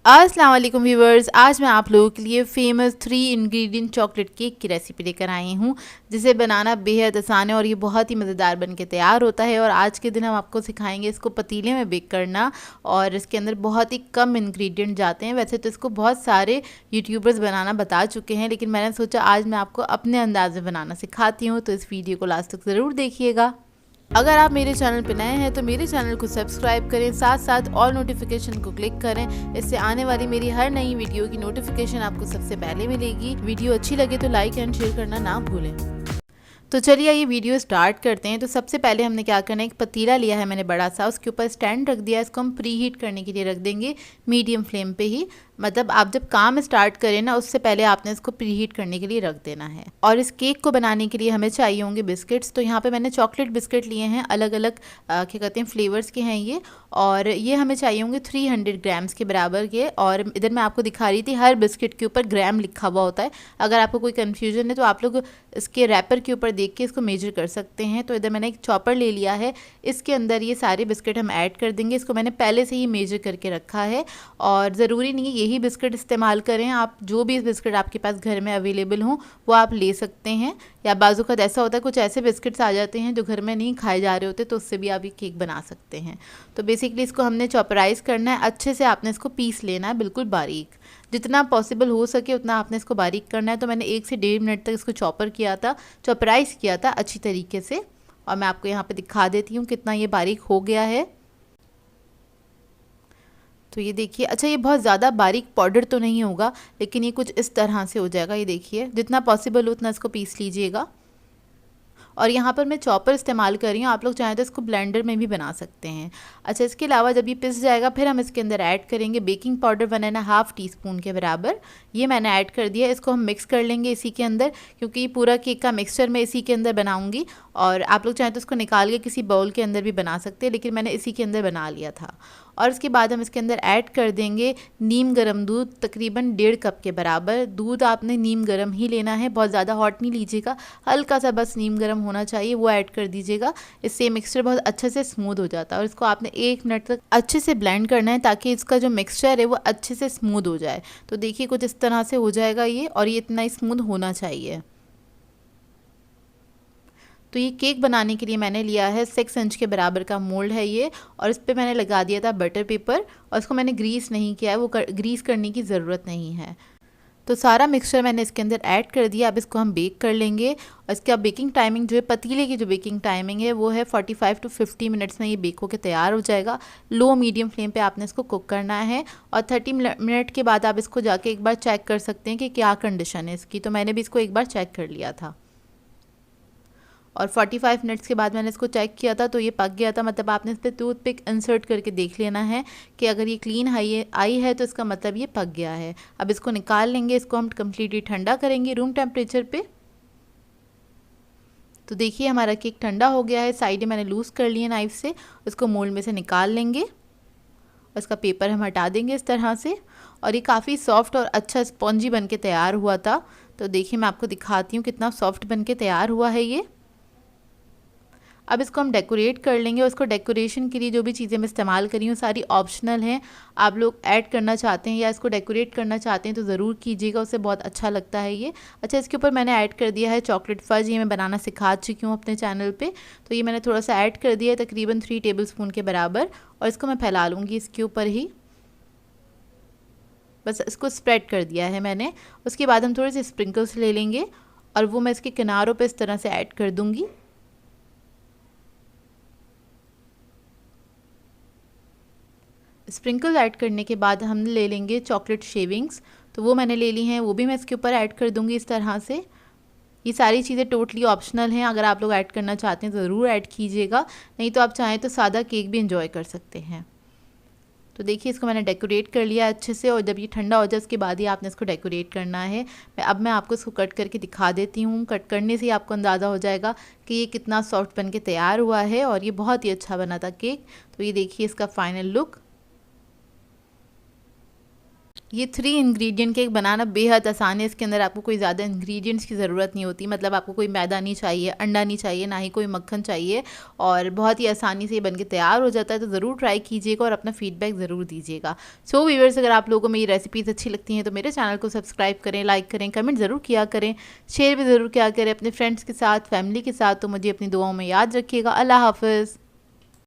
अस्सलाम वालेकुम व्यूवर्स, आज मैं आप लोगों के लिए फ़ेमस 3 इंग्रेडिएंट चॉकलेट केक की रेसिपी लेकर आई हूँ, जिसे बनाना बेहद आसान है और ये बहुत ही मज़ेदार बन के तैयार होता है। और आज के दिन हम आपको सिखाएंगे इसको पतीले में बेक करना, और इसके अंदर बहुत ही कम इंग्रेडिएंट जाते हैं। वैसे तो इसको बहुत सारे यूट्यूबर्स बनाना बता चुके हैं, लेकिन मैंने सोचा आज मैं आपको अपने अंदाज में बनाना सिखाती हूँ, तो इस वीडियो को लास्ट तक ज़रूर देखिएगा। अगर आप मेरे चैनल पर नए हैं तो मेरे चैनल को सब्सक्राइब करें, साथ साथ ऑल नोटिफिकेशन को क्लिक करें। इससे आने वाली मेरी हर नई वीडियो की नोटिफिकेशन आपको सबसे पहले मिलेगी। वीडियो अच्छी लगे तो लाइक एंड शेयर करना ना भूलें। तो चलिए ये वीडियो स्टार्ट करते हैं। तो सबसे पहले हमने क्या करना है, एक पतीला लिया है मैंने बड़ा सा, उसके ऊपर स्टैंड रख दिया। इसको हम प्री हीट करने के लिए रख देंगे मीडियम फ्लेम पे ही। मतलब आप जब काम स्टार्ट करें ना, उससे पहले आपने इसको प्री हीट करने के लिए रख देना है। और इस केक को बनाने के लिए हमें चाहिए होंगे बिस्किट्स। तो यहाँ पे मैंने चॉकलेट बिस्किट लिए हैं, अलग अलग क्या कहते हैं फ्लेवर्स के हैं ये। और ये हमें चाहिए होंगे 300 ग्राम्स के बराबर के। और इधर मैं आपको दिखा रही थी हर बिस्किट के ऊपर ग्राम लिखा हुआ होता है। अगर आपको कोई कन्फ्यूजन है तो आप लोग इसके रैपर के ऊपर देख के इसको मेजर कर सकते हैं। तो इधर मैंने एक चॉपर ले लिया है, इसके अंदर ये सारे बिस्किट हम ऐड कर देंगे। इसको मैंने पहले से ही मेजर करके रखा है, और ज़रूरी नहीं है यही बिस्किट इस्तेमाल करें। आप जो भी बिस्किट आपके पास घर में अवेलेबल हों वो आप ले सकते हैं। या बाजू का ऐसा होता है कुछ ऐसे बिस्किट्स आ जाते हैं जो घर में नहीं खाए जा रहे होते, तो उससे भी आप ये केक बना सकते हैं। तो बेसिकली इसको हमने चॉपराइज करना है, अच्छे से आपने इसको पीस लेना है, बिल्कुल बारीक, जितना पॉसिबल हो सके उतना आपने इसको बारीक करना है। तो मैंने 1 से 1.5 मिनट तक इसको चॉपर किया था, चॉपराइज किया था अच्छी तरीके से। और मैं आपको यहाँ पे दिखा देती हूँ कितना ये बारीक हो गया है। तो ये देखिए, अच्छा ये बहुत ज़्यादा बारीक पाउडर तो नहीं होगा, लेकिन ये कुछ इस तरह से हो जाएगा। ये देखिए, जितना पॉसिबल हो उतना इसको पीस लीजिएगा। और यहाँ पर मैं चॉपर इस्तेमाल कर रही हूँ, आप लोग चाहें तो इसको ब्लेंडर में भी बना सकते हैं। अच्छा, इसके अलावा जब ये पिस जाएगा फिर हम इसके अंदर ऐड करेंगे बेकिंग पाउडर 1.5 टीस्पून के बराबर। ये मैंने ऐड कर दिया। इसको हम मिक्स कर लेंगे इसी के अंदर, क्योंकि ये पूरा केक का मिक्सचर मैं इसी के अंदर बनाऊँगी। और आप लोग चाहें तो इसको निकाल के किसी बाउल के अंदर भी बना सकते हैं, लेकिन मैंने इसी के अंदर बना लिया था। और इसके बाद हम इसके अंदर ऐड कर देंगे नीम गर्म दूध, तकरीबन 1.5 कप के बराबर। दूध आपने नीम गर्म ही लेना है, बहुत ज़्यादा हॉट नहीं लीजिएगा, हल्का सा बस नीम गर्म होना चाहिए, वो ऐड कर दीजिएगा। इससे मिक्सचर बहुत अच्छे से स्मूथ हो जाता है। और इसको आपने 1 मिनट तक अच्छे से ब्लेंड करना है, ताकि इसका जो मिक्सचर है वो अच्छे से स्मूथ हो जाए। तो देखिए कुछ इस तरह से हो जाएगा ये, और ये इतना स्मूथ होना चाहिए। तो ये केक बनाने के लिए मैंने लिया है 6 इंच के बराबर का मोल्ड है ये, और इस पर मैंने लगा दिया था बटर पेपर। और इसको मैंने ग्रीस नहीं किया है, वो ग्रीस करने की ज़रूरत नहीं है। तो सारा मिक्सचर मैंने इसके अंदर ऐड कर दिया। अब इसको हम बेक कर लेंगे। और इसके अब बेकिंग टाइमिंग जो है, पतीले की जो बेकिंग टाइमिंग है वो है 45 to 50 मिनट्स में ये बेक होकर तैयार हो जाएगा। लो मीडियम फ्लेम पे आपने इसको कुक करना है। और 30 मिनट के बाद आप इसको जाके एक बार चेक कर सकते हैं कि क्या कंडीशन है इसकी। तो मैंने भी इसको एक बार चेक कर लिया था, और 45 मिनट्स के बाद मैंने इसको चेक किया था तो ये पक गया था। मतलब आपने इस पर टूथपिक इंसर्ट करके देख लेना है कि अगर ये क्लीन आई है तो इसका मतलब ये पक गया है। अब इसको निकाल लेंगे, इसको हम कम्प्लीटली ठंडा करेंगे रूम टेम्परेचर पे। तो देखिए हमारा केक ठंडा हो गया है, साइडें मैंने लूज़ कर ली है नाइफ से। इसको मोल्ड में से निकाल लेंगे, और इसका पेपर हम हटा देंगे इस तरह से। और ये काफ़ी सॉफ्ट और अच्छा स्पॉन्जी बन के तैयार हुआ था। तो देखिए मैं आपको दिखाती हूँ कितना सॉफ्ट बन के तैयार हुआ है ये। अब इसको हम डेकोरेट कर लेंगे। और इसको डेकोरेशन के लिए जो भी चीज़ें मैं इस्तेमाल करी हूँ सारी ऑप्शनल हैं। आप लोग ऐड करना चाहते हैं या इसको डेकोरेट करना चाहते हैं तो ज़रूर कीजिएगा, उससे बहुत अच्छा लगता है ये। अच्छा, इसके ऊपर मैंने ऐड कर दिया है चॉकलेट फज। ये मैं बनाना सिखा चुकी हूँ अपने चैनल पे। तो ये मैंने थोड़ा सा ऐड कर दिया है, तकरीबन 3 टेबलस्पून के बराबर। और इसको मैं फैला लूँगी इसके ऊपर ही, बस इसको स्प्रेड कर दिया है मैंने। उसके बाद हम थोड़े से स्प्रिंकल्स ले लेंगे, और वो मैं इसके किनारों पर इस तरह से ऐड कर दूँगी। स्प्रिंकल ऐड करने के बाद हम ले लेंगे चॉकलेट शेविंग्स। तो वो मैंने ले ली हैं, वो भी मैं इसके ऊपर ऐड कर दूंगी इस तरह से। ये सारी चीज़ें टोटली ऑप्शनल हैं, अगर आप लोग ऐड करना चाहते हैं तो ज़रूर ऐड कीजिएगा, नहीं तो आप चाहें तो सादा केक भी इंजॉय कर सकते हैं। तो देखिए इसको मैंने डेकोरेट कर लिया अच्छे से, और जब ये ठंडा हो जाए उसके बाद ही आपने इसको डेकोरेट करना है। मैं आपको इसको कट करके दिखा देती हूँ। कट करने से ही आपको अंदाज़ा हो जाएगा कि ये कितना सॉफ्ट बन के तैयार हुआ है, और ये बहुत ही अच्छा बना था केक। तो ये देखिए इसका फाइनल लुक। ये 3 इंग्रेडिएंट केक बनाना बेहद आसान है। इसके अंदर आपको कोई ज़्यादा इंग्रेडिएंट्स की ज़रूरत नहीं होती, मतलब आपको कोई मैदा नहीं चाहिए, अंडा नहीं चाहिए, ना ही कोई मक्खन चाहिए और बहुत ही आसानी से ये बन के तैयार हो जाता है। तो ज़रूर ट्राई कीजिएगा और अपना फीडबैक ज़रूर दीजिएगा। सो व्यूअर्स, अगर आप लोगों को मेरी रेसिपीज़ अच्छी लगती हैं तो मेरे चैनल को सब्सक्राइब करें, लाइक करें, कमेंट ज़रूर किया करें, शेयर भी ज़रूर किया करें अपने फ्रेंड्स के साथ, फैमिली के साथ। तो मुझे अपनी दुआओं में याद रखिएगा। अल्लाह हाफ़िज़।